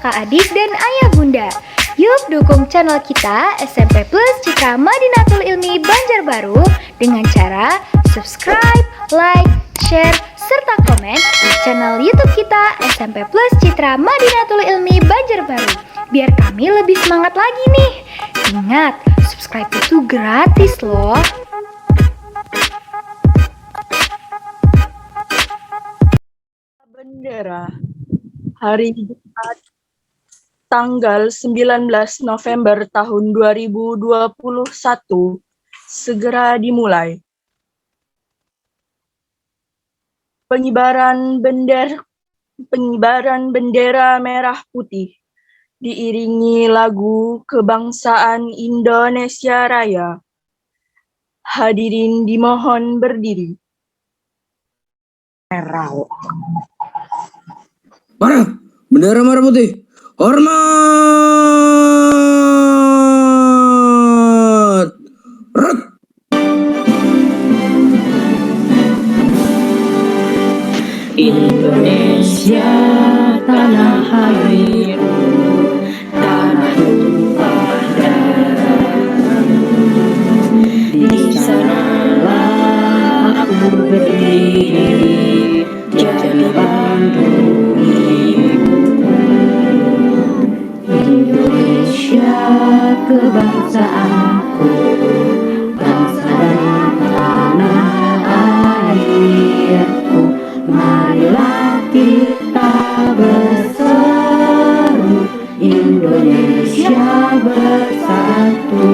kakak adik dan ayah bunda. Yuk dukung channel kita SMP Plus Citra Madinatul Ilmi Banjarbaru dengan cara subscribe, like, share, serta komen di channel YouTube kita SMP Plus Citra Madinatul Ilmi Banjarbaru. Biar kami lebih semangat lagi nih. Ingat, subscribe itu gratis loh. Bendera hari Jumat tanggal 19 November tahun 2021 segera dimulai. Pengibaran bendera merah putih diiringi lagu kebangsaan Indonesia Raya. Hadirin dimohon berdiri. Para bendera merah putih, hormat. Rat. Indonesia tanah airku, tanah tumpah darahmu. Di sanalah aku berdiri, jadi pandu hidupku. Indonesia kebangsaanku, bangsa dan tanah airku. Marilah kita berseru, Indonesia bersatu.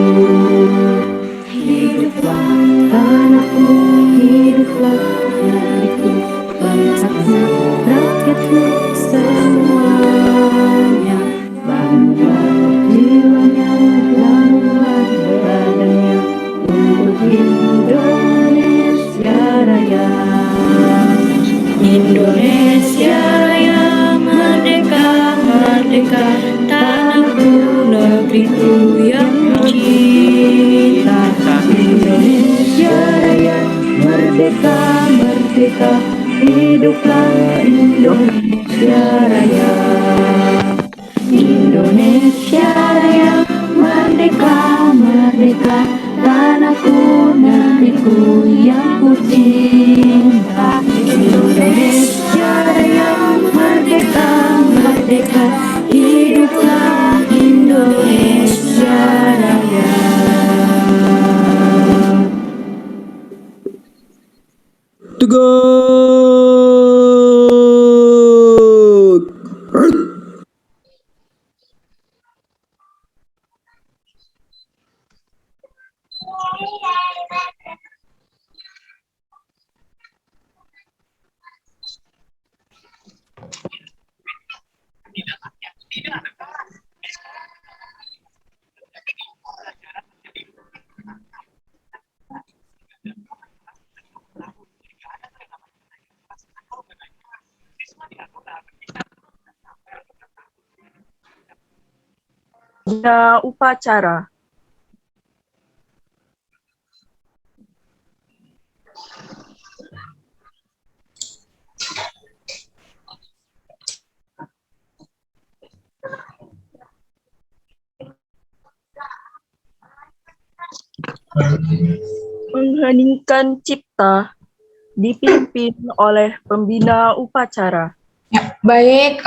Hiduplah tanahku, hiduplah negeriku, bangsaku, rakyatku semuanya. Bangga jiwanya, laluan badannya untuk Indonesia Raya. Indonesia Raya merdeka, merdeka, tanahku, negeriku yang cinta. Indonesia Raya merdeka, merdeka, hiduplah Indonesia Raya. Indonesia Raya merdeka, merdeka, tanahku, negeriku yang ku cinta. Indonesia Raya merdeka, merdeka, hiduplah Indonesia Raya. Tegak. Rat. Upacara. Mengheningkan cipta dipimpin oleh pembina upacara. Ya, baik,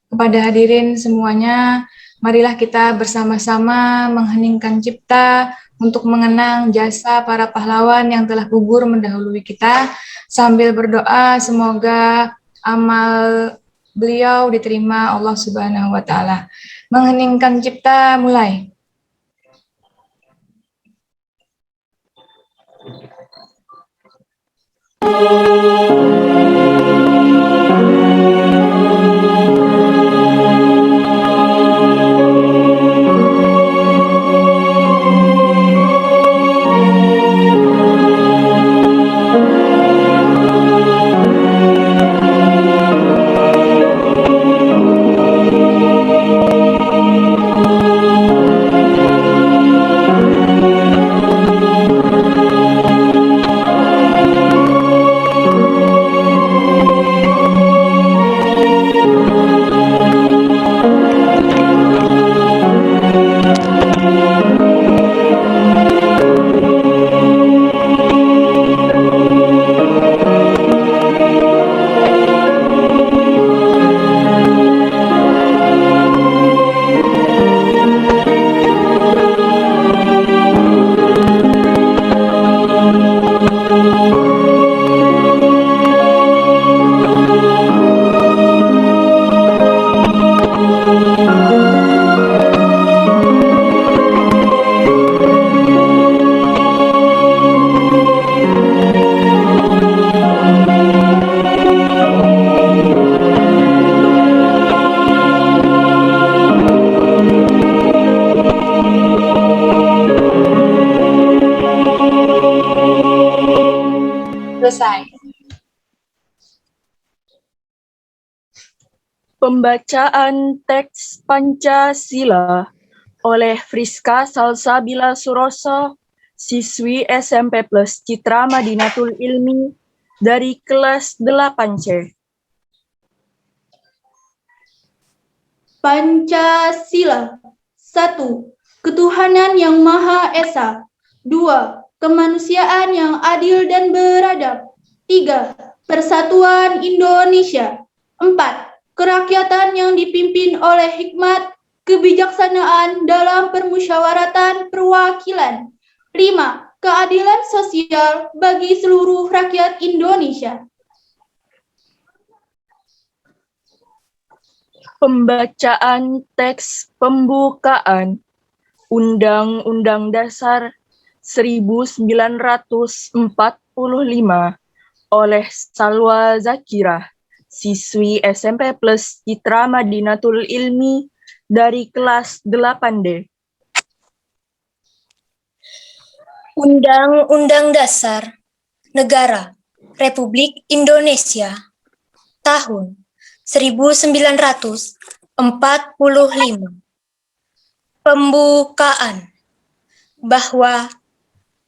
kepada hadirin semuanya, marilah kita bersama-sama mengheningkan cipta untuk mengenang jasa para pahlawan yang telah gugur mendahului kita, sambil berdoa semoga amal beliau diterima Allah Subhanahu wa Ta'ala. Mengheningkan cipta, mulai. Selesai. Pembacaan teks Pancasila oleh Friska Salsabila Suroso, siswi SMP Plus Citra Madinatul Ilmi dari kelas 8C. Pancasila. 1. Ketuhanan yang Maha Esa. 2. Kemanusiaan yang adil dan beradab. 3. Persatuan Indonesia. 4. Kerakyatan yang dipimpin oleh hikmat, kebijaksanaan dalam permusyawaratan perwakilan. 5. Keadilan sosial bagi seluruh rakyat Indonesia. Pembacaan teks pembukaan Undang-Undang Dasar 1945 oleh Salwa Zakirah, siswi SMP Plus Citra Madinatul Ilmi dari kelas 8D. Undang-Undang Dasar Negara Republik Indonesia tahun 1945. Pembukaan. Bahwa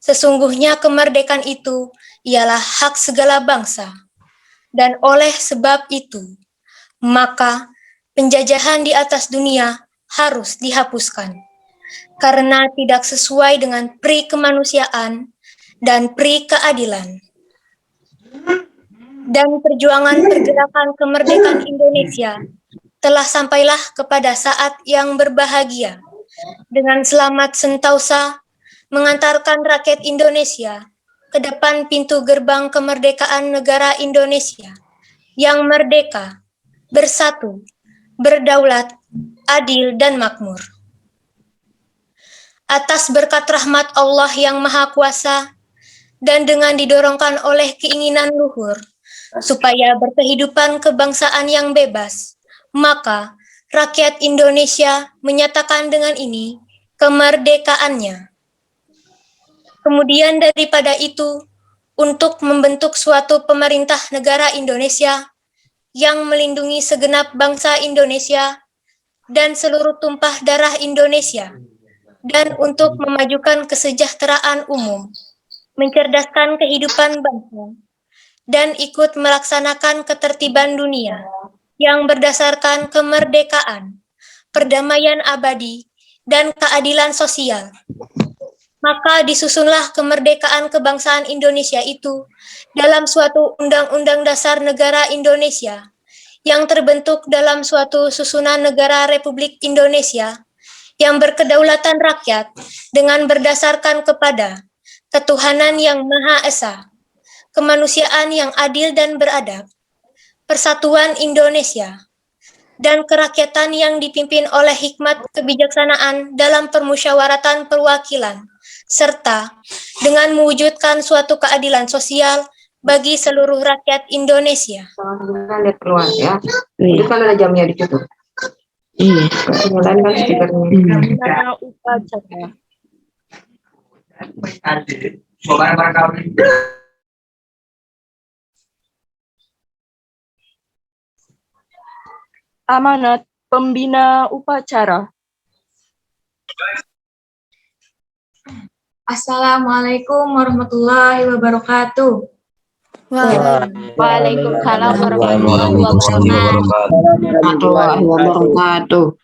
sesungguhnya kemerdekaan itu ialah hak segala bangsa, dan oleh sebab itu, maka penjajahan di atas dunia harus dihapuskan, karena tidak sesuai dengan pri kemanusiaan dan pri keadilan. Dan perjuangan pergerakan kemerdekaan Indonesia telah sampailah kepada saat yang berbahagia, dengan selamat sentausa mengantarkan rakyat Indonesia ke depan pintu gerbang kemerdekaan negara Indonesia yang merdeka, bersatu, berdaulat, adil, dan makmur. Atas berkat rahmat Allah yang Maha Kuasa dan dengan didorongkan oleh keinginan luhur supaya berkehidupan kebangsaan yang bebas, maka rakyat Indonesia menyatakan dengan ini kemerdekaannya. Kemudian daripada itu, untuk membentuk suatu pemerintah negara Indonesia yang melindungi segenap bangsa Indonesia dan seluruh tumpah darah Indonesia, dan untuk memajukan kesejahteraan umum, mencerdaskan kehidupan bangsa, dan ikut melaksanakan ketertiban dunia yang berdasarkan kemerdekaan, perdamaian abadi, dan keadilan sosial. Maka disusunlah kemerdekaan kebangsaan Indonesia itu dalam suatu Undang-Undang Dasar Negara Indonesia yang terbentuk dalam suatu susunan negara Republik Indonesia yang berkedaulatan rakyat dengan berdasarkan kepada ketuhanan yang Maha Esa, kemanusiaan yang adil dan beradab, persatuan Indonesia, dan kerakyatan yang dipimpin oleh hikmat kebijaksanaan dalam permusyawaratan perwakilan, serta dengan mewujudkan suatu keadilan sosial bagi seluruh rakyat Indonesia. Kita lihat keluar ya. Itu kan ada jamnya ditutup. Iya. Kemudian kan stikernya. Karena upacara. Amanat pembina upacara. Assalamualaikum warahmatullahi wabarakatuh. Waalaikumsalam warahmatullahi wabarakatuh.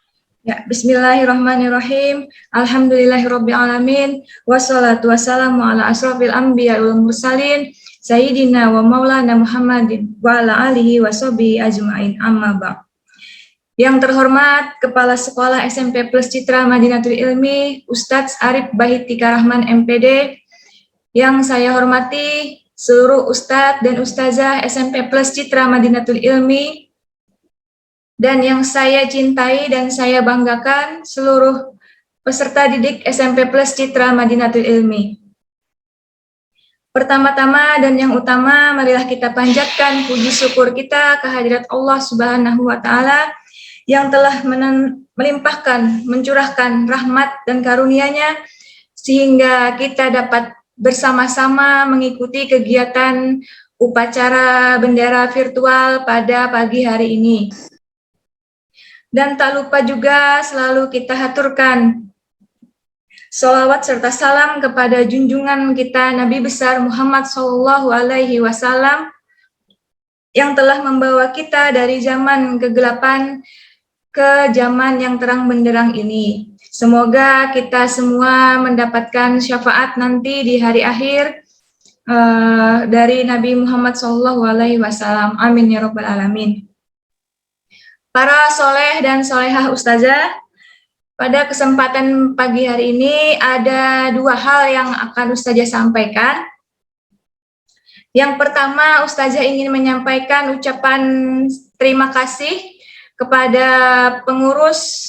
Ya, bismillahirrahmanirrahim. Alhamdulillahirabbil alamin. Wassalatu wassalamu ala asrofil anbiya wal mursalin sayyidina wa maulana Muhammadin wa ala alihi washabihi ajmain. Amma ba'd. Yang terhormat Kepala Sekolah SMP Plus Citra Madinatul Ilmi, Ustadz Arif Bahitika Rahman MPD, yang saya hormati seluruh Ustadz dan Ustazah SMP Plus Citra Madinatul Ilmi, dan yang saya cintai dan saya banggakan seluruh peserta didik SMP Plus Citra Madinatul Ilmi. Pertama-tama dan yang utama, marilah kita panjatkan puji syukur kita kehadirat Allah Subhanahu wa Ta'ala yang telah melimpahkan, mencurahkan rahmat dan karunia-Nya sehingga kita dapat bersama-sama mengikuti kegiatan upacara bendera virtual pada pagi hari ini. Dan tak lupa juga selalu kita haturkan sholawat serta salam kepada junjungan kita Nabi besar Muhammad SAW yang telah membawa kita dari zaman kegelapan ke zaman yang terang benderang ini. Semoga kita semua mendapatkan syafaat nanti di hari akhir dari Nabi Muhammad SAW. Amin ya Rabbal Alamin. Para soleh dan solehah ustazah, pada kesempatan pagi hari ini ada 2 hal yang akan ustazah sampaikan. Yang pertama, ustazah ingin menyampaikan ucapan terima kasih kepada pengurus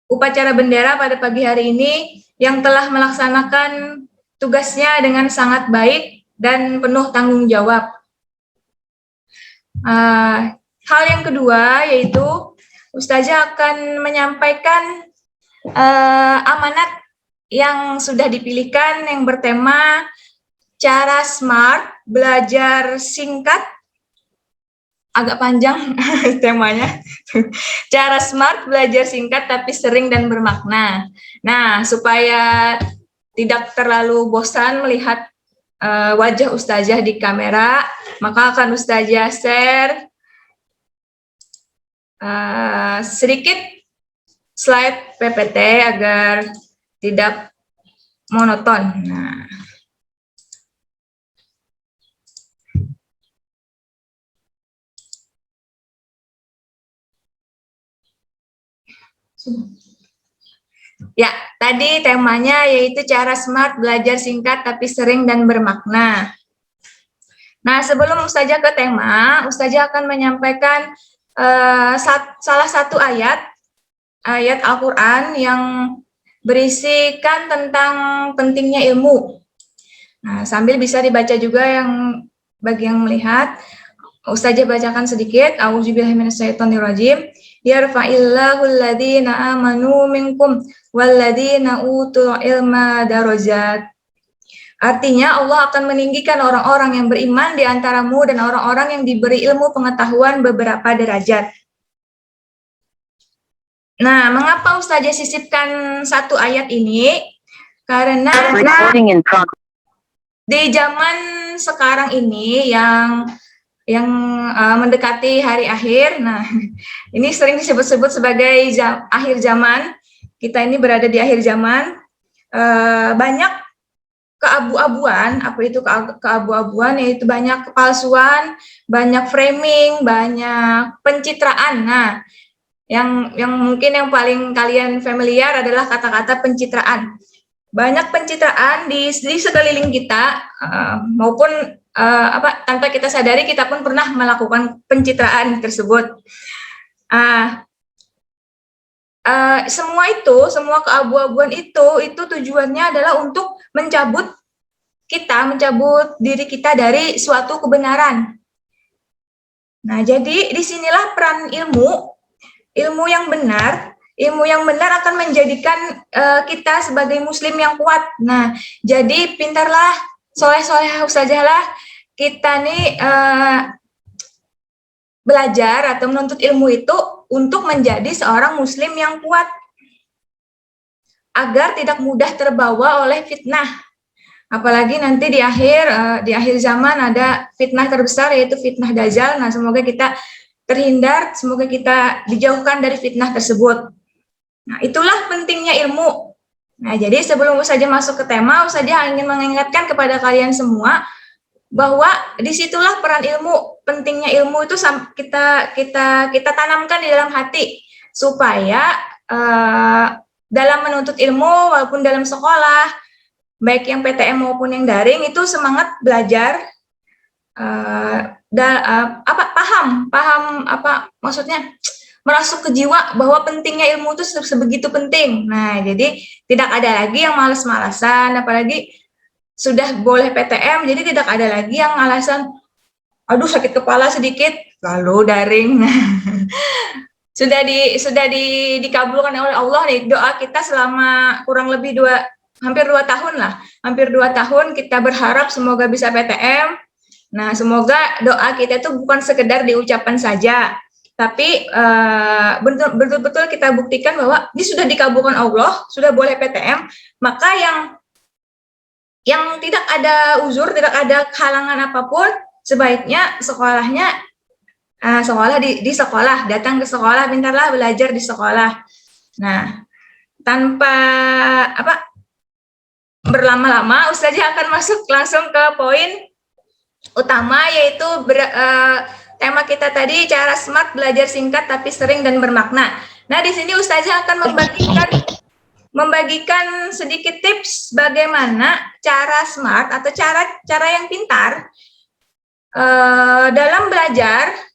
upacara bendera pada pagi hari ini yang telah melaksanakan tugasnya dengan sangat baik dan penuh tanggung jawab. Hal yang kedua yaitu ustazah akan menyampaikan amanat yang sudah dipilihkan yang bertema cara smart belajar singkat, agak panjang temanya. Cara smart belajar singkat tapi sering dan bermakna. Nah, supaya tidak terlalu bosan melihat wajah ustazah di kamera, maka akan ustazah share sedikit slide PPT agar tidak monoton. Nah, ya, tadi temanya yaitu cara smart belajar singkat tapi sering dan bermakna. Nah, sebelum ustazah ke tema, ustazah akan menyampaikan salah satu ayat Al-Quran yang berisikan tentang pentingnya ilmu. Nah, sambil bisa dibaca juga yang bagi yang melihat, ustazah bacakan sedikit. A'udzubillahi minasyaitonirrajim. Yarfa'illahu alladhina amanu minkum walladhina utul ilma darajat. Artinya Allah akan meninggikan orang-orang yang beriman di antaramu dan orang-orang yang diberi ilmu pengetahuan beberapa derajat. Nah, mengapa ustazah sisipkan satu ayat ini? Karena di zaman sekarang ini yang mendekati hari akhir, nah ini sering disebut-sebut sebagai akhir zaman. Kita ini berada di akhir zaman. Banyak keabu-abuan, apa itu keabu-abuan? Yaitu banyak kepalsuan, banyak framing, banyak pencitraan. Nah, yang mungkin yang paling kalian familiar adalah kata-kata pencitraan. Banyak pencitraan di sekeliling kita, maupun tanpa kita sadari kita pun pernah melakukan pencitraan tersebut. Semua keabu-abuan itu tujuannya adalah untuk mencabut diri kita dari suatu kebenaran. Nah, jadi disinilah peran ilmu yang benar. Ilmu yang benar akan menjadikan kita sebagai muslim yang kuat. Nah, jadi pintarlah, soleh-soleh ustazahlah kita nih belajar atau menuntut ilmu itu untuk menjadi seorang muslim yang kuat agar tidak mudah terbawa oleh fitnah. Apalagi nanti di akhir zaman ada fitnah terbesar yaitu fitnah Dajjal. Nah, semoga kita terhindar, semoga kita dijauhkan dari fitnah tersebut. Nah, itulah pentingnya ilmu. Nah, jadi sebelum ustazah masuk ke tema, ustazah ingin mengingatkan kepada kalian semua bahwa disitulah peran ilmu, pentingnya ilmu itu kita tanamkan di dalam hati supaya dalam menuntut ilmu walaupun dalam sekolah, baik yang PTM maupun yang daring itu semangat belajar, paham apa maksudnya, merasuk ke jiwa bahwa pentingnya ilmu itu sebegitu penting. Nah, jadi tidak ada lagi yang malas-malasan, apalagi sudah boleh PTM, jadi tidak ada lagi yang alasan, aduh sakit kepala sedikit, lalu daring. sudah dikabulkan oleh Allah nih doa kita selama kurang lebih hampir 2 tahun lah. Hampir 2 tahun kita berharap semoga bisa PTM. Nah, semoga doa kita itu bukan sekedar diucapkan saja, tapi betul-betul kita buktikan bahwa ini sudah dikabulkan Allah, sudah boleh PTM, maka yang tidak ada uzur, tidak ada halangan apapun, sebaiknya sekolahnya sekolah di sekolah, datang ke sekolah, pintarlah belajar di sekolah. Nah, tanpa berlama-lama, Ustazah akan masuk langsung ke poin utama, yaitu tema kita tadi, cara smart belajar singkat tapi sering dan bermakna. Nah, di sini Ustazah akan membagikan sedikit tips bagaimana cara smart atau cara yang pintar dalam belajar.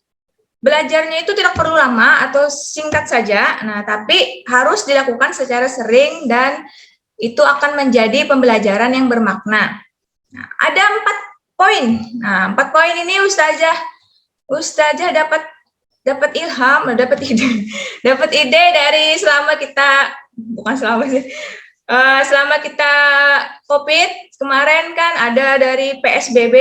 Belajarnya itu tidak perlu lama atau singkat saja, nah tapi harus dilakukan secara sering dan itu akan menjadi pembelajaran yang bermakna. Nah, ada 4 poin. Nah, 4 poin ini Ustazah dapat ilham, dapat ide dari selama kita COVID kemarin kan ada dari PSBB,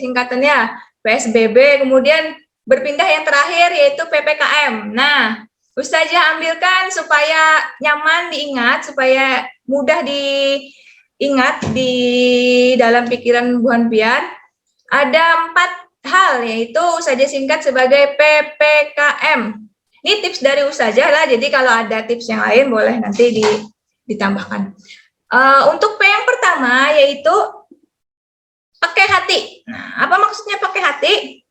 singkatannya PSBB, kemudian berpindah yang terakhir yaitu PPKM. Nah, Ustazah ambilkan supaya nyaman diingat, supaya mudah diingat di dalam pikiran Bu Hanpian. Ada 4 hal, yaitu Ustazah singkat sebagai PPKM. Ini tips dari Ustazah lah, jadi kalau ada tips yang lain boleh nanti ditambahkan. Untuk P yang pertama yaitu pakai hati. Nah, apa maksudnya pakai hati?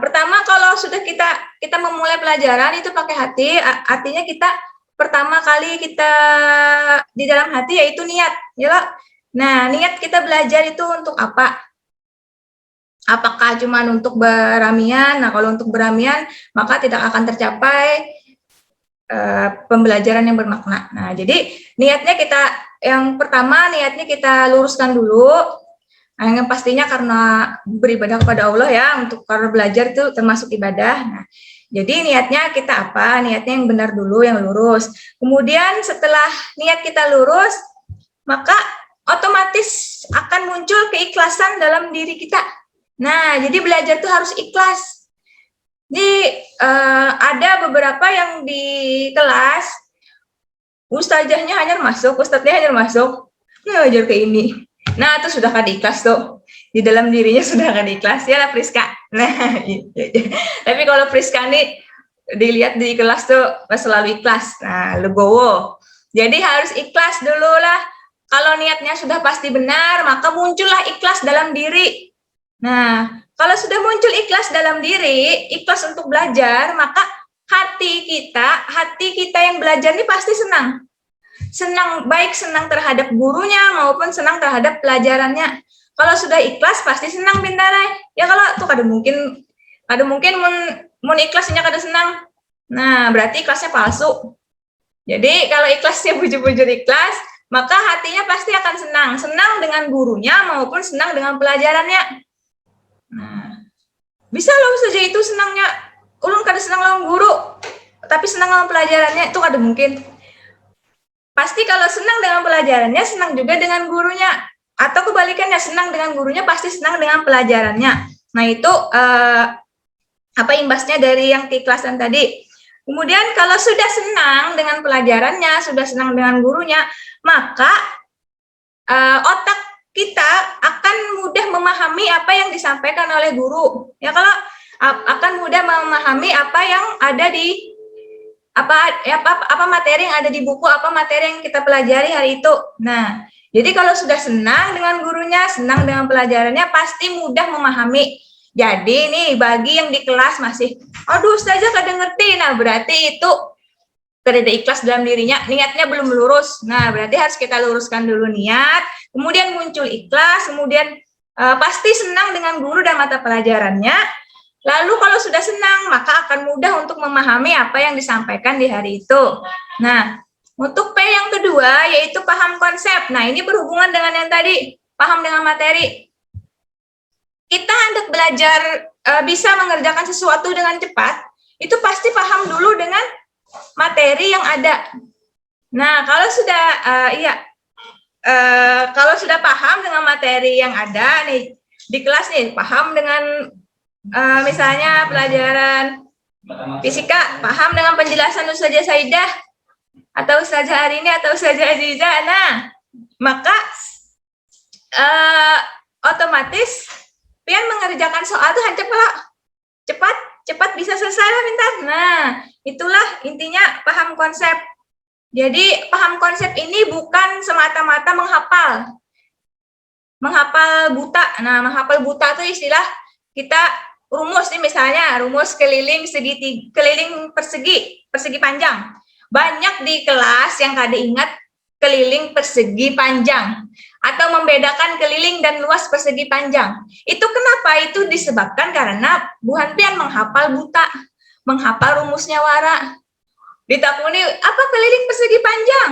Pertama, kalau sudah kita memulai pelajaran itu pakai hati, artinya kita pertama kali kita di dalam hati yaitu niat, ya loh. Nah, niat kita belajar itu untuk apa? Apakah cuma untuk beramian? Nah, kalau untuk beramian maka tidak akan tercapai pembelajaran yang bermakna. Nah, jadi yang pertama niatnya kita luruskan dulu. Nah, yang pastinya karena beribadah kepada Allah ya, karena belajar itu termasuk ibadah. Nah, jadi niatnya kita apa? Niatnya yang benar dulu, yang lurus. Kemudian setelah niat kita lurus, maka otomatis akan muncul keikhlasan dalam diri kita. Nah, jadi belajar itu harus ikhlas. Jadi ada beberapa yang di kelas, ustazahnya hanya masuk, ustadznya hanya masuk, ngajar ke ini. Nah, itu sudah kan ikhlas tuh. Di dalam dirinya sudah kan ikhlas. Ya lah Priska. Nah, tapi kalau Priska nih dilihat di kelas tuh selalu ikhlas. Nah, legowo. Jadi harus ikhlas dulu lah. Kalau niatnya sudah pasti benar, maka muncullah ikhlas dalam diri. Nah, kalau sudah muncul ikhlas dalam diri, ikhlas untuk belajar, maka hati kita yang belajar ini pasti senang. Baik senang terhadap gurunya maupun senang terhadap pelajarannya. Kalau sudah ikhlas pasti senang pintarai. Ya kalau tuh kada mungkin mun ikhlasnya kada senang. Nah, berarti ikhlasnya palsu. Jadi kalau ikhlasnya bujur-bujur ikhlas, maka hatinya pasti akan senang dengan gurunya maupun senang dengan pelajarannya. Nah, bisa loh saja itu senangnya ulun kada senang lawan guru, tapi senang lawan pelajarannya, itu kada mungkin. Pasti kalau senang dengan pelajarannya, senang juga dengan gurunya. Atau kebalikannya, senang dengan gurunya, pasti senang dengan pelajarannya. Nah, itu imbasnya dari yang keikhlasan tadi. Kemudian kalau sudah senang dengan pelajarannya, sudah senang dengan gurunya, maka otak kita akan mudah memahami apa yang disampaikan oleh guru. Ya, kalau akan mudah memahami apa yang ada di apa materi yang ada di buku, apa materi yang kita pelajari hari itu. Nah, jadi kalau sudah senang dengan gurunya, senang dengan pelajarannya, pasti mudah memahami. Jadi nih, bagi yang di kelas masih, aduh Ustazah kada ngerti, nah berarti itu kada ada ikhlas dalam dirinya, niatnya belum lurus. Nah, berarti harus kita luruskan dulu niat, kemudian muncul ikhlas, kemudian pasti senang dengan guru dan mata pelajarannya. Lalu kalau sudah senang, maka akan mudah untuk memahami apa yang disampaikan di hari itu. Nah, untuk P yang kedua, yaitu paham konsep. Nah, ini berhubungan dengan yang tadi, paham dengan materi. Kita hendak belajar bisa mengerjakan sesuatu dengan cepat, itu pasti paham dulu dengan materi yang ada. Nah, kalau sudah kalau sudah paham dengan materi yang ada nih di kelas nih, paham dengan misalnya pelajaran fisika, paham dengan penjelasan Ustazah Saidah atau Ustazah Arini atau Ustazah Aziza, nah maka otomatis pian mengerjakan soal itu cepat bisa selesai lah pintar. Nah, itulah intinya paham konsep. Jadi paham konsep ini bukan semata-mata menghafal buta. Nah, menghafal buta itu istilah kita rumus nih, misalnya rumus keliling persegi panjang. Banyak di kelas yang kada ingat keliling persegi panjang atau membedakan keliling dan luas persegi panjang. Itu kenapa? Itu disebabkan karena buhan pian menghafal buta, menghafal rumusnya wara. Ditakuni, apa keliling persegi panjang?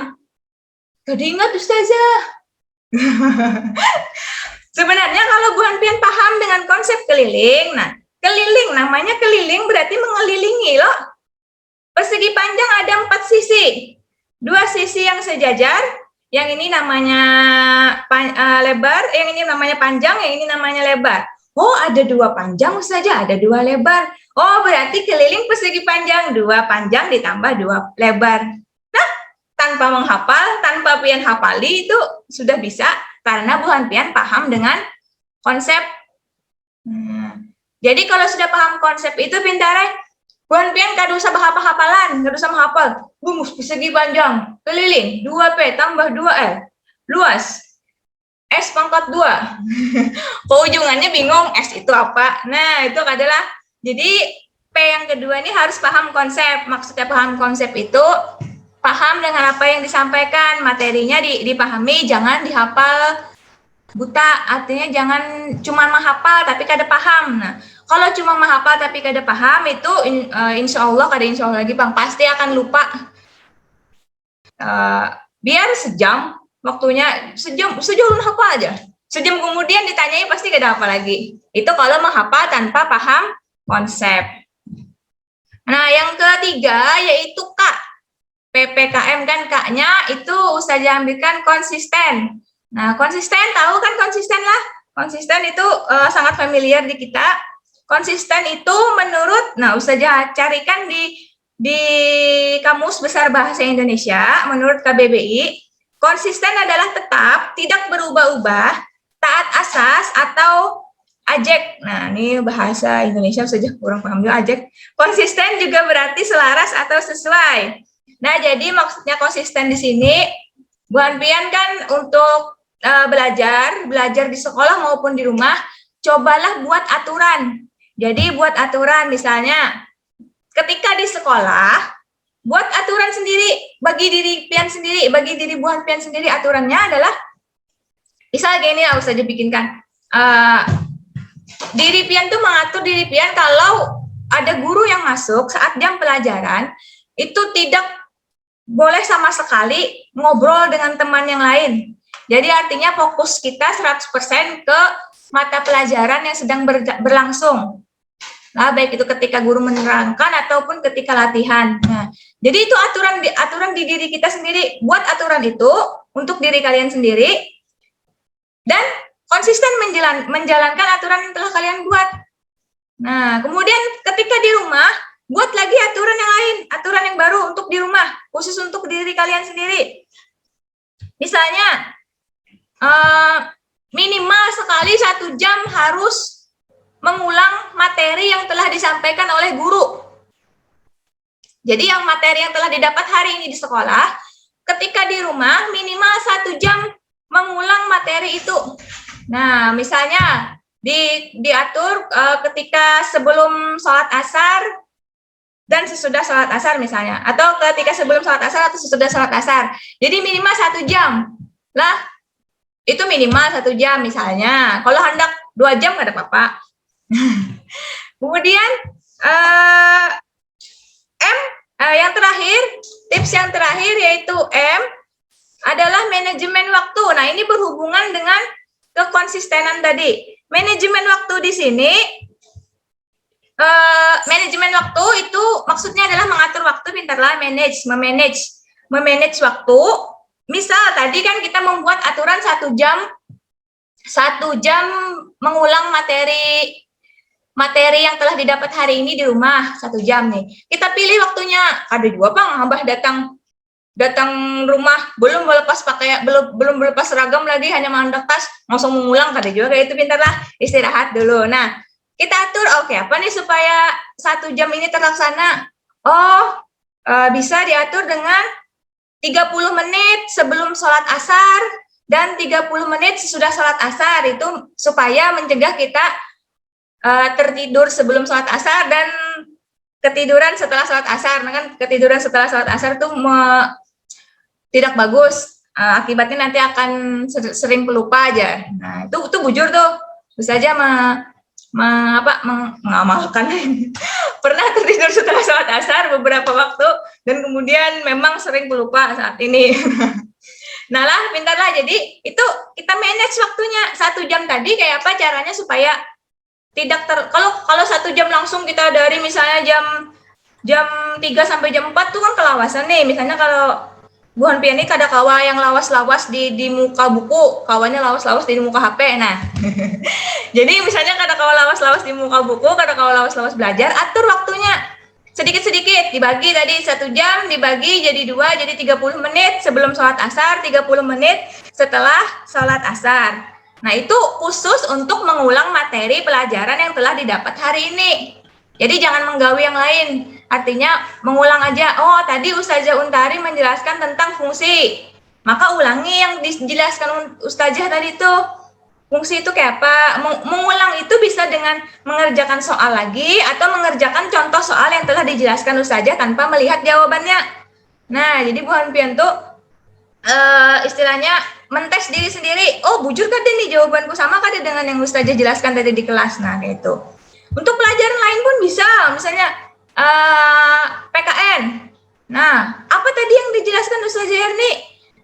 Kada ingat Ustazah. Sebenarnya kalau buhan pian paham dengan konsep keliling, nah keliling, namanya keliling berarti mengelilingi loh. Persegi panjang ada 4 sisi. 2 sisi yang sejajar, yang ini namanya lebar, yang ini namanya panjang, yang ini namanya lebar. Oh, ada 2 panjang saja, ada 2 lebar. Oh, berarti keliling persegi panjang, 2 panjang ditambah 2 lebar. Nah, tanpa menghafal, tanpa pian hafali itu sudah bisa, karena buhan pian paham dengan konsep. Jadi kalau sudah paham konsep itu pintar, buhan pian kada usah hafalan, kada usah menghafal. Rumus persegi panjang, keliling, 2P tambah 2L, luas, S pangkat 2. Kok ujungannya bingung, S itu apa? Nah, itu adalah, jadi P yang kedua ini harus paham konsep. Maksudnya paham konsep itu, paham dengan apa yang disampaikan, materinya dipahami, jangan dihafal buta, artinya jangan cuma menghafal tapi kada paham. Nah, kalau cuma menghafal tapi kada paham itu insya Allah lagi Bang, pasti akan lupa. Biar sejam waktunya, sejam hafal aja. Sejam kemudian ditanyai pasti kada hafal lagi. Itu kalau menghafal tanpa paham konsep. Nah, yang ketiga yaitu K. PPKM kan K-nya itu Ustazah ambilkan konsisten. Nah, konsisten tahu kan konsisten lah. Konsisten itu sangat familiar di kita. Konsisten itu menurut, nah Ustazah carikan di Kamus Besar Bahasa Indonesia, menurut KBBI, konsisten adalah tetap, tidak berubah-ubah, taat asas atau ajek. Nah, ini bahasa Indonesia saja kurang paham juga ajek. Konsisten juga berarti selaras atau sesuai. Nah, jadi maksudnya konsisten di sini, buhan pian kan untuk belajar di sekolah maupun di rumah, cobalah buat aturan. Jadi buat aturan, misalnya ketika di sekolah, buat aturan sendiri, bagi diri pian sendiri, bagi diri buhan pian sendiri. Aturannya adalah, misal gini lah Ustazah bikinkan, diri pian tuh mengatur diri pian kalau ada guru yang masuk saat jam pelajaran, itu tidak boleh sama sekali ngobrol dengan teman yang lain. Jadi artinya fokus kita 100% ke mata pelajaran yang sedang berlangsung. Nah, baik itu ketika guru menerangkan ataupun ketika latihan. Nah, jadi itu aturan di diri kita sendiri. Buat aturan itu untuk diri kalian sendiri dan konsisten menjalankan aturan yang telah kalian buat. Nah, kemudian ketika di rumah, buat lagi aturan yang lain, aturan yang baru untuk di rumah, khusus untuk diri kalian sendiri. Misalnya, minimal sekali 1 jam harus mengulang materi yang telah disampaikan oleh guru. Jadi yang materi yang telah didapat hari ini di sekolah, ketika di rumah minimal 1 jam mengulang materi itu. Nah, misalnya diatur ketika sebelum sholat asar dan sesudah sholat asar misalnya, atau ketika sebelum sholat asar atau sesudah sholat asar. Jadi minimal 1 jam. Lah, itu minimal 1 jam misalnya. Kalau hendak 2 jam nggak ada apa-apa. Kemudian yang terakhir, tips yang terakhir yaitu M adalah manajemen waktu. Nah, ini berhubungan dengan kekonsistenan tadi. Manajemen waktu di sini, manajemen waktu itu maksudnya adalah mengatur waktu, pintarlah memanage waktu misal tadi kan kita membuat aturan 1 jam mengulang materi yang telah didapat hari ini di rumah 1 jam nih. Kita pilih waktunya. Ada juga Bang, Abah datang rumah belum melepas seragam lagi, hanya mengandak tas langsung mengulang, kada juga kayak itu. Pintarlah istirahat dulu. Nah, kita atur oke, apa nih supaya 1 jam ini terlaksana. Bisa diatur dengan 30 menit sebelum sholat asar dan 30 menit sesudah sholat asar, itu supaya mencegah kita tertidur sebelum sholat asar dan ketiduran setelah sholat asar. Nah kan ketiduran setelah sholat asar itu tidak bagus, akibatnya nanti akan sering pelupa aja. Nah itu bujur tuh, bisa aja mengamalkan. Pernah tertidur setelah sholat asar beberapa waktu dan kemudian memang sering pelupa saat ini. Nah lah, pintarlah. Jadi itu kita manage waktunya 1 jam tadi kayak apa caranya supaya tidak kalau 1 jam langsung kita dari misalnya jam 3 sampai jam 4 tuh kan kelawasan nih. Misalnya kalau Bu Hanpian ini kada kawa yang lawas-lawas di muka buku, kawannya lawas-lawas di muka HP. Nah, jadi misalnya kada kawa lawas-lawas di muka buku, kada kawa lawas-lawas belajar, atur waktunya sedikit-sedikit, dibagi tadi 1 jam, dibagi jadi 2, jadi 30 menit sebelum sholat asar, 30 menit setelah sholat asar. Nah, itu khusus untuk mengulang materi pelajaran yang telah didapat hari ini. Jadi jangan menggawi yang lain. Artinya mengulang aja, tadi Ustazah Untari menjelaskan tentang fungsi. Maka ulangi yang dijelaskan Ustazah tadi tuh. Fungsi itu kayak apa? Mengulang itu bisa dengan mengerjakan soal lagi atau mengerjakan contoh soal yang telah dijelaskan Ustazah tanpa melihat jawabannya. Nah, jadi Bu Hanpian tuh istilahnya mentes diri sendiri. Bujur kada nih jawabanku sama kada dengan yang Ustazah jelaskan tadi di kelas. Nah, kayak itu. Untuk pelajaran lain pun bisa, misalnya PKN. Nah, apa tadi yang dijelaskan Ustazah Erni?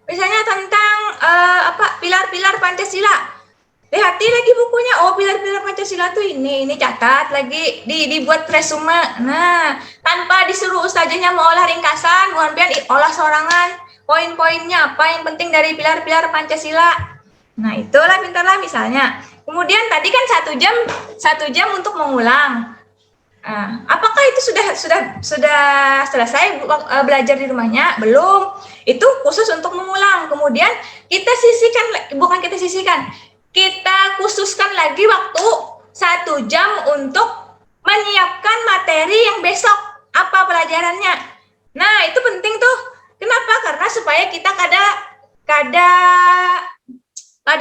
Misalnya tentang pilar-pilar Pancasila. Lihat lagi bukunya. Pilar-pilar Pancasila tuh ini catat lagi, dibuat resume. Nah, tanpa disuruh Ustazahnya mau olah ringkasan, Bu Hanpian olah sorangan. Poin-poinnya apa yang penting dari pilar-pilar Pancasila. Nah, itulah pintarlah misalnya. Kemudian tadi kan 1 jam untuk mengulang. Apakah itu sudah selesai belajar di rumahnya? Belum. Itu khusus untuk mengulang. Kemudian kita khususkan lagi waktu 1 jam untuk menyiapkan materi yang besok apa pelajarannya. Nah, itu penting tuh. Kenapa? Karena supaya kita kada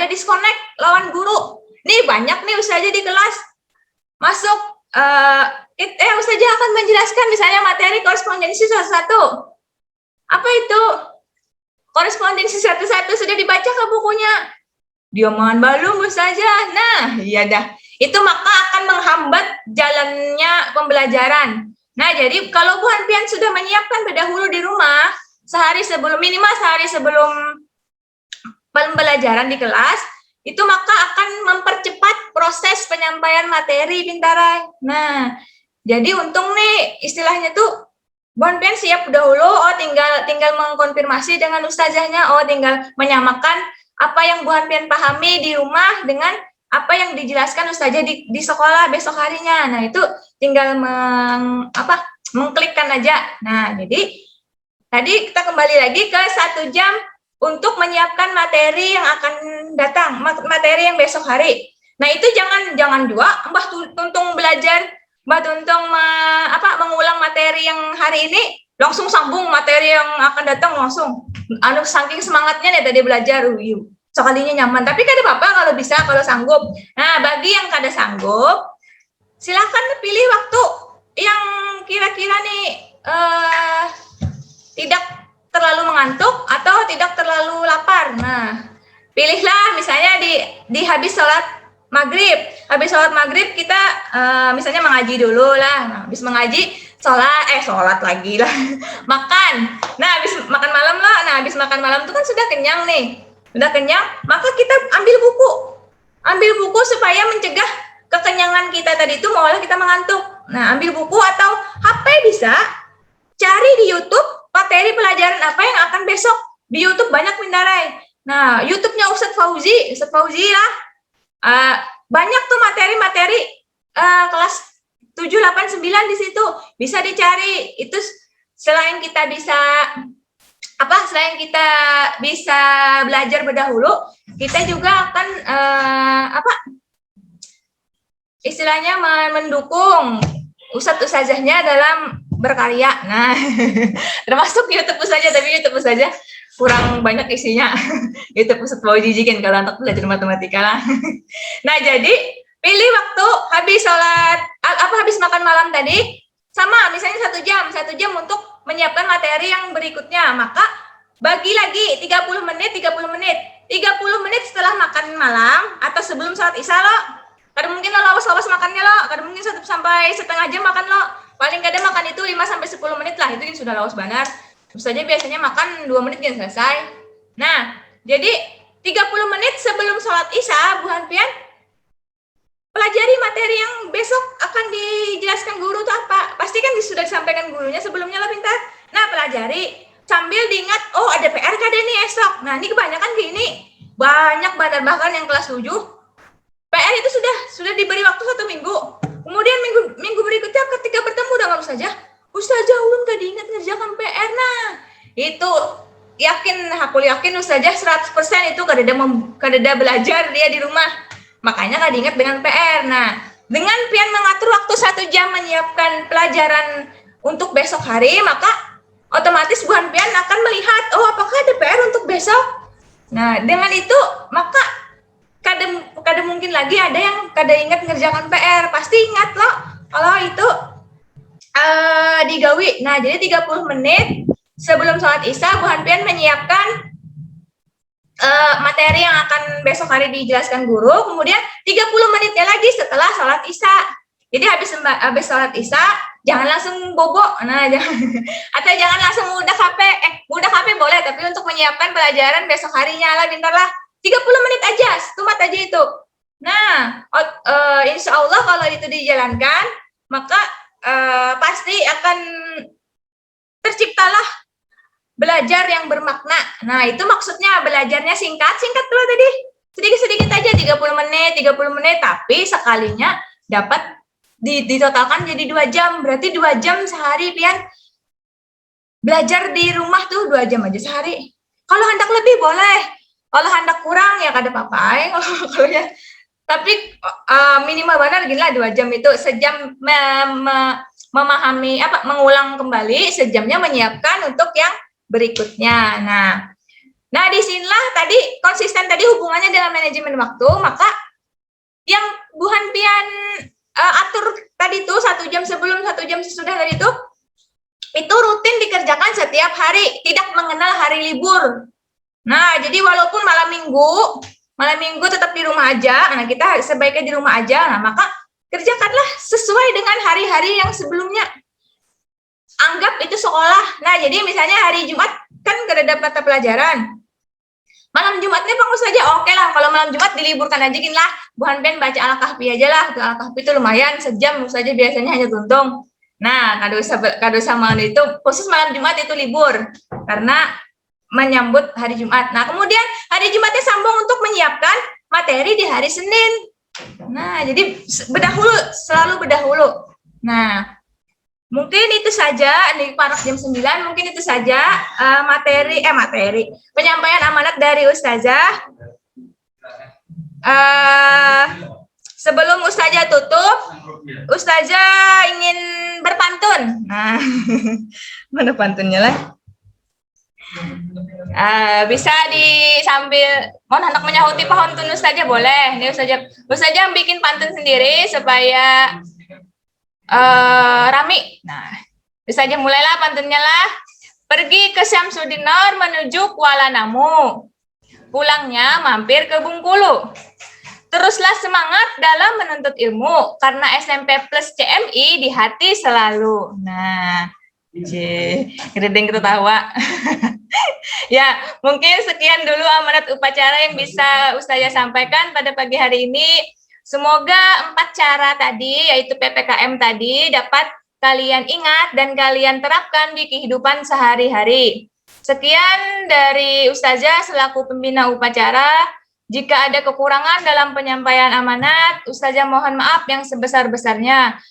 disconnect lawan guru. Nih banyak nih Ustazah di kelas masuk Ustazah akan menjelaskan misalnya materi korespondensi 1-1. Apa itu? Korespondensi 1-1 sudah dibaca ke bukunya. Dia mohon balum Ustazah. Nah, iya dah. Itu maka akan menghambat jalannya pembelajaran. Nah, jadi kalau Bu Hanpian sudah menyiapkan terdahulu di rumah, minimal sehari sebelum pembelajaran di kelas, itu maka akan mempercepat proses penyampaian materi Bintara. Nah, jadi untung nih istilahnya tuh Bu Hanpian siap dahulu, tinggal mengkonfirmasi dengan Ustazahnya, tinggal menyamakan apa yang Bu Hanpian pahami di rumah dengan apa yang dijelaskan Ustazah di sekolah besok harinya. Nah, itu tinggal mengklikkan aja. Nah, jadi tadi kita kembali lagi ke 1 jam untuk menyiapkan materi yang akan datang, materi yang besok hari. Nah, itu jangan juga Mbah Tuntung belajar, Mbah Tuntung mengulang materi yang hari ini, langsung sambung materi yang akan datang langsung. Saking semangatnya nih tadi belajar, sekalinya nyaman. Tapi kada apa-apa kalau bisa, kalau sanggup. Nah, bagi yang kada sanggup, silakan pilih waktu yang kira-kira nih tidak terlalu mengantuk atau tidak terlalu lapar. Nah, pilihlah misalnya di habis sholat maghrib. Habis sholat maghrib kita misalnya mengaji dulu lah. Nah, habis mengaji sholat lagi lah. Makan. Nah, habis makan malam lah. Nah, habis makan malam itu kan sudah kenyang nih. Sudah kenyang, maka kita ambil buku. Ambil buku supaya mencegah kekenyangan kita tadi itu malah kita mengantuk. Nah, ambil buku atau HP bisa cari di YouTube materi pelajaran apa yang akan besok Di YouTube banyak Windaray. Nah, YouTube-nya Ustadz Fauzi lah. Banyak tuh materi-materi kelas 7, 8, 9 di situ. Bisa dicari. Itu selain kita bisa belajar berdahulu, kita juga akan istilahnya mendukung ustadz-ustazahnya dalam berkarya. Nah, termasuk YouTube Ustazah, tapi YouTube Ustazah kurang banyak isinya. YouTube Ustadz Fauzi kan kalau untuk belajar matematika lah. Nah, jadi pilih waktu habis makan malam tadi, sama misalnya 1 jam untuk menyiapkan materi yang berikutnya. Maka bagi lagi 30 menit 30 menit setelah makan malam atau sebelum sholat isya lo. Kadang mungkin lo lawas makannya lo, kadang mungkin 1 sampai setengah jam makan lo. Paling kadang makan itu 5 sampai 10 menit lah, itu kan sudah lawas banget. Terus saja biasanya makan 2 menit kan selesai. Nah, jadi 30 menit sebelum sholat isya, Bu Hanpian pelajari materi yang besok akan dijelaskan guru itu apa. Pasti kan sudah disampaikan gurunya sebelumnya lah, pintar. Nah, pelajari sambil diingat, oh ada PR kada nih esok. Nah, ini kebanyakan gini. Banyak bahkan yang kelas 7 PR itu sudah diberi waktu 1 minggu. Kemudian minggu berikutnya ketika bertemu dengan Ustazah ulun kada ingat ngerjakan PR. Nah, itu aku yakin Ustazah 100% itu kada belajar dia di rumah. Makanya kada ingat dengan PR. Nah, dengan pian mengatur waktu 1 jam menyiapkan pelajaran untuk besok hari, maka otomatis Bu Hanpian akan melihat, oh apakah ada PR untuk besok. Nah, dengan itu maka kada mungkin lagi ada yang kada ingat ngerjakan PR. Pasti ingat loh kalau itu digawi. Nah, jadi 30 menit sebelum sholat isya Bu Hanpian menyiapkan materi yang akan besok hari dijelaskan guru. Kemudian 30 menitnya lagi setelah sholat isya. Jadi habis sholat isya jangan langsung bobo. Nah, atau jangan langsung budak HP boleh, tapi untuk menyiapkan pelajaran besok harinya lah, bentar lah. 30 menit aja, setumat aja itu. Nah, insya Allah kalau itu dijalankan, maka pasti akan terciptalah belajar yang bermakna. Nah, itu maksudnya belajarnya singkat loh tadi. Sedikit-sedikit aja, 30 menit, tapi sekalinya dapat ditotalkan jadi 2 jam. Berarti 2 jam sehari, Pian. Belajar di rumah tuh 2 jam aja sehari. Kalau hendak lebih boleh. Kalau hendak kurang ya kada apa-apa. Kalau ya. Tapi minimal benar gini lah 2 jam itu. Sejam memahami mengulang kembali, sejamnya menyiapkan untuk yang berikutnya. Nah disinilah tadi konsisten tadi hubungannya dengan manajemen waktu. Maka yang Bu Hanpian atur tadi tuh 1 jam sebelum 1 jam sesudah tadi itu rutin dikerjakan setiap hari, tidak mengenal hari libur. Nah, jadi walaupun malam minggu tetap di rumah aja. Nah, kita sebaiknya di rumah aja. Nah, maka kerjakanlah sesuai dengan hari-hari yang sebelumnya. Anggap itu sekolah. Nah, jadi misalnya hari Jumat kan gak ada mata pelajaran. Malam Jumatnya Bang saja, oke lah. Kalau malam Jumat diliburkan aja gini lah. Bu Hanpian baca Al-Kahfi aja lah. Al-Kahfi itu lumayan, sejam saja biasanya hanya tuntung. Nah, kada usah malam itu, khusus malam Jumat itu libur. Karena menyambut hari Jumat. Nah, kemudian hari Jumatnya sambung untuk menyiapkan materi di hari Senin. Nah, jadi selalu berdahulu. Nah, mungkin itu saja di parak jam 9, mungkin itu saja materi penyampaian amanat dari Ustazah. Sebelum Ustazah tutup, Ustazah ingin berpantun. Nah, mana pantunnya lah? Bisa sambil mau hendak menyahuti pantun Ustazah boleh. Ini Ustazah bikin pantun sendiri supaya rami. Nah, Ustazah mulailah pantunnya lah. Pergi ke Syamsuddin Nur menuju Kuala Namu. Pulangnya mampir ke Bengkulu. Teruslah semangat dalam menuntut ilmu karena SMP plus CMI di hati selalu. Nah, kredeng ketawa. Ya, mungkin sekian dulu amanat upacara yang bisa Ustazah sampaikan pada pagi hari ini. Semoga 4 cara tadi, yaitu PPKM tadi, dapat kalian ingat dan kalian terapkan di kehidupan sehari-hari. Sekian dari Ustazah selaku pembina upacara. Jika ada kekurangan dalam penyampaian amanat, Ustazah mohon maaf yang sebesar-besarnya.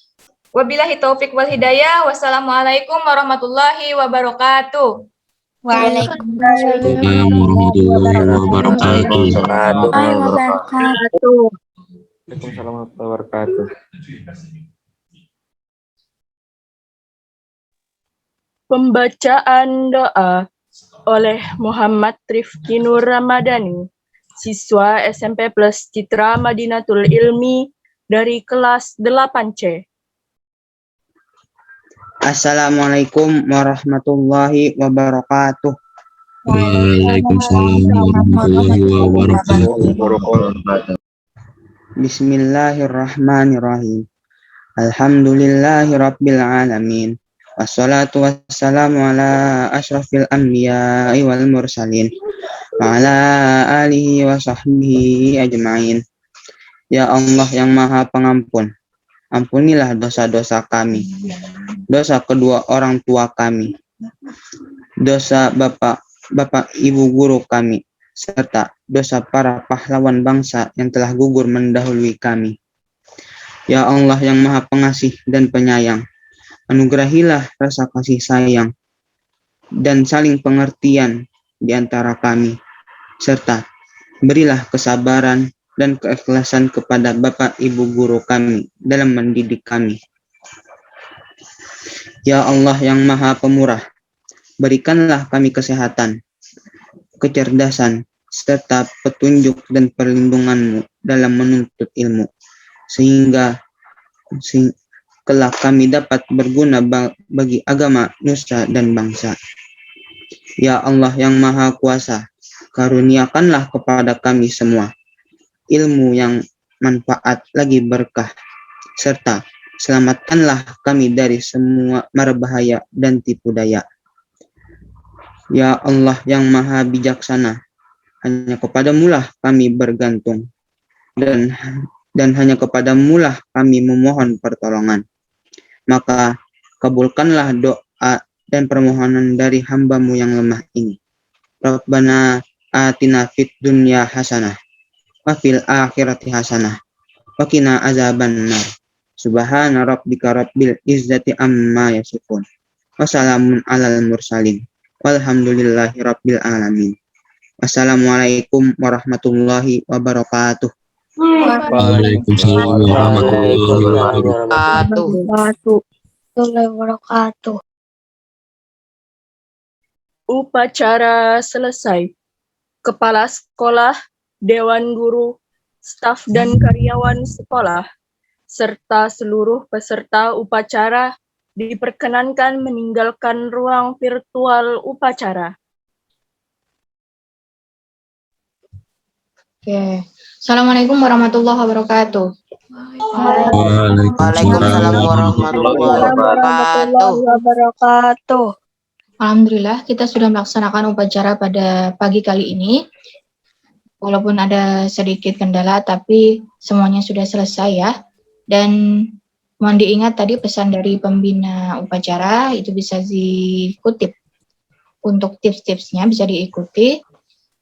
Wabillahi taufik wal hidayah. Wassalamualaikum warahmatullahi wabarakatuh. Waalaikumsalam warahmatullahi wabarakatuh. Waalaikumsalam warahmatullahi wabarakatuh. Pembacaan doa oleh Muhammad Rifki Nur Ramadhani, siswa SMP Plus Citra Madinatul Ilmi dari kelas 8C. Assalamualaikum warahmatullahi wabarakatuh. Waalaikumsalam warahmatullahi wabarakatuh. Bismillahirrahmanirrahim. Alhamdulillahirabbil alamin. Wassalatu wassalamu ala asyrafil anbiya'i wal mursalin wa ala alihi wa sahbihi ajma'in. Ya Allah yang Maha Pengampun, ampunilah dosa-dosa kami, dosa kedua orang tua kami, dosa bapak ibu guru kami, serta dosa para pahlawan bangsa yang telah gugur mendahului kami. Ya Allah yang Maha Pengasih dan Penyayang, anugerahilah rasa kasih sayang dan saling pengertian di antara kami, serta berilah kesabaran dan keikhlasan kepada bapak ibu guru kami dalam mendidik kami. Ya Allah yang Maha Pemurah, berikanlah kami kesehatan, kecerdasan, serta petunjuk dan perlindungan-Mu dalam menuntut ilmu, sehingga kelak kami dapat berguna bagi agama, nusa, dan bangsa. Ya Allah yang Maha Kuasa, karuniakanlah kepada kami semua ilmu yang manfaat lagi berkah, serta selamatkanlah kami dari semua mara bahaya dan tipu daya. Ya Allah yang Maha Bijaksana, hanya kepadamu-lah kami bergantung, dan hanya kepadamu-lah kami memohon pertolongan. Maka kabulkanlah doa dan permohonan dari hamba-Mu yang lemah ini. Rabbana atina fid dunya hasanah wa fil akhirati hasanah wa qina azabannar. Subhana rabbika rabbil izzati amma yasifun. Wassalamun alal mursalin. Walhamdulillahi rabbil alamin. Wassalamualaikum warahmatullahi wabarakatuh. Waalaikumsalam warahmatullahi wabarakatuh. Upacara selesai. Kepala sekolah, dewan guru, staf dan karyawan sekolah, serta seluruh peserta upacara diperkenankan meninggalkan ruang virtual upacara. Oke. Assalamualaikum warahmatullahi wabarakatuh. Waalaikumsalam warahmatullahi wabarakatuh. Alhamdulillah kita sudah melaksanakan upacara pada pagi kali ini. Walaupun ada sedikit kendala, tapi semuanya sudah selesai ya. Dan mohon diingat tadi pesan dari pembina upacara itu bisa dikutip. Untuk tips-tipsnya bisa diikuti.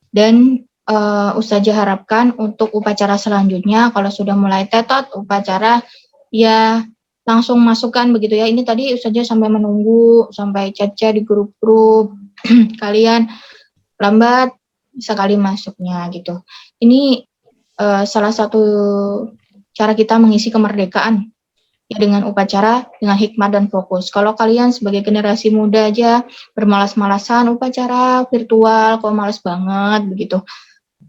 Dan Ustazah harapkan untuk upacara selanjutnya kalau sudah mulai tetot upacara ya langsung masukkan begitu ya. Ini tadi Ustazah sampai menunggu sampai chat-chat di grup-grup kalian lambat sekali masuknya gitu. Ini salah satu cara kita mengisi kemerdekaan ya dengan upacara dengan hikmat dan fokus. Kalau kalian sebagai generasi muda aja bermalas-malasan upacara virtual kok malas banget begitu.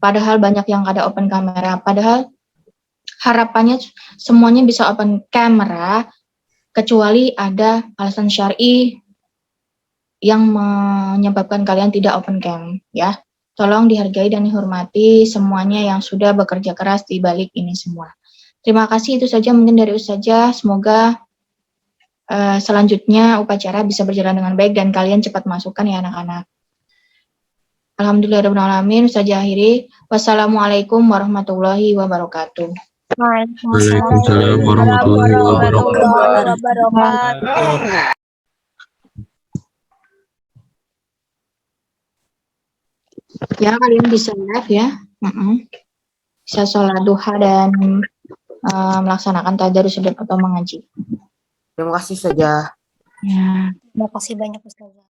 Padahal banyak yang ada open kamera, padahal harapannya semuanya bisa open kamera, kecuali ada alasan syar'i yang menyebabkan kalian tidak open cam, ya. Tolong dihargai dan dihormati semuanya yang sudah bekerja keras di balik ini semua. Terima kasih, itu saja mungkin dari Ustazah. Semoga selanjutnya upacara bisa berjalan dengan baik dan kalian cepat masukkan ya anak-anak. Alhamdulillahirrahmanirrahim. Ustazah akhiri. Wassalamualaikum warahmatullahi wabarakatuh. Waalaikumsalam warahmatullahi wabarakatuh. Ya, kalian bisa live ya. Bisa sholat duha dan melaksanakan tadarus atau mengaji. Terima kasih saja. Ya. Terima kasih banyak Ustazah.